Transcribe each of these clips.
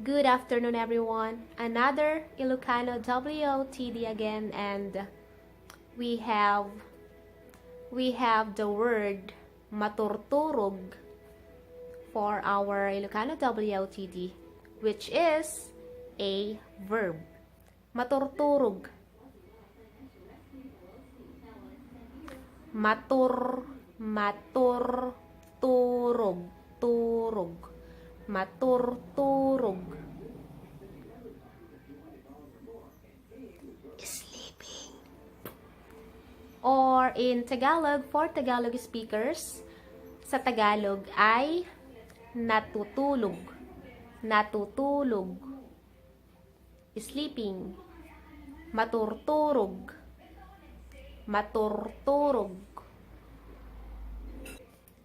Good afternoon, everyone. Another Ilocano WOTD again, and we have the word maturturog for our Ilocano WOTD, which is a verb. Maturturog. Maturturog. Sleeping. Or in Tagalog, for Tagalog speakers, sa Tagalog ay natutulog. Sleeping. Maturturog.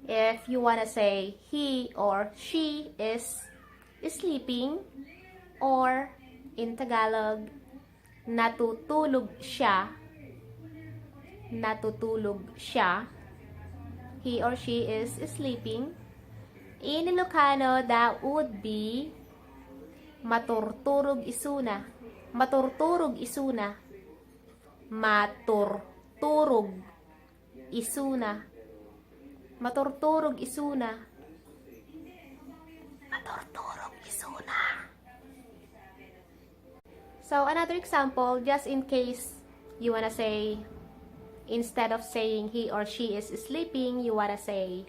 If you wanna say he or she is sleeping, or in Tagalog, natutulog siya. He or she is sleeping. In Ilocano, that would be maturturog isuna. Maturturog isuna. So another example, just in case you wanna say, instead of saying he or she is sleeping, you wanna say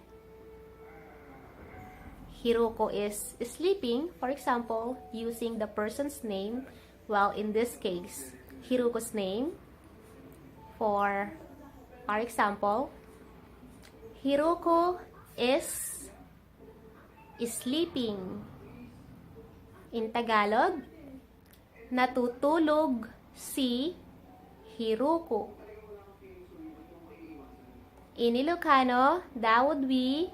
Hiroko is sleeping, for example, using the person's name. Well, in this case, Hiroko's name. For our example, Hiroko is sleeping. In Tagalog, natutulog si Hiroko. In Ilocano, that would be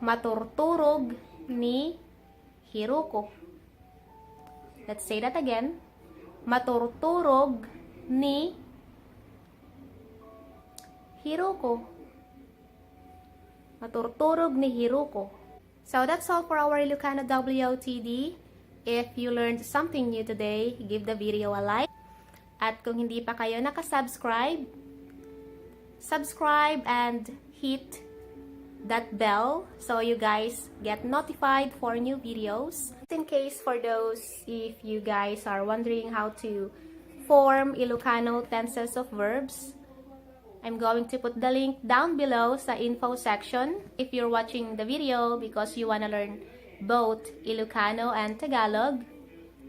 maturturog ni Hiroko. Let's say that again. Maturturog ni Hiroko. So that's all for our Ilocano WOTD. If you learned something new today, give the video a like. At kung hindi pa kayo nakasubscribe, subscribe and hit that bell so you guys get notified for new videos. In case for those, if you guys are wondering how to form Ilocano tenses of verbs, I'm going to put the link down below sa info section if you're watching the video because you wanna learn both Ilocano and Tagalog.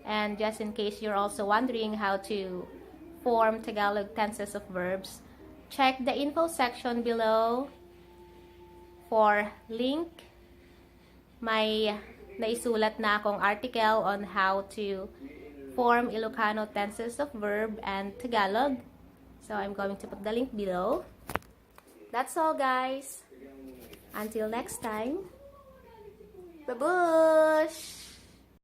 And just in case you're also wondering how to form Tagalog tenses of verbs, check the info section below for link. May naisulat na akong article on how to form Ilocano tenses of verb and Tagalog. So I'm going to put the link below. That's all, guys. Until next time. Babush!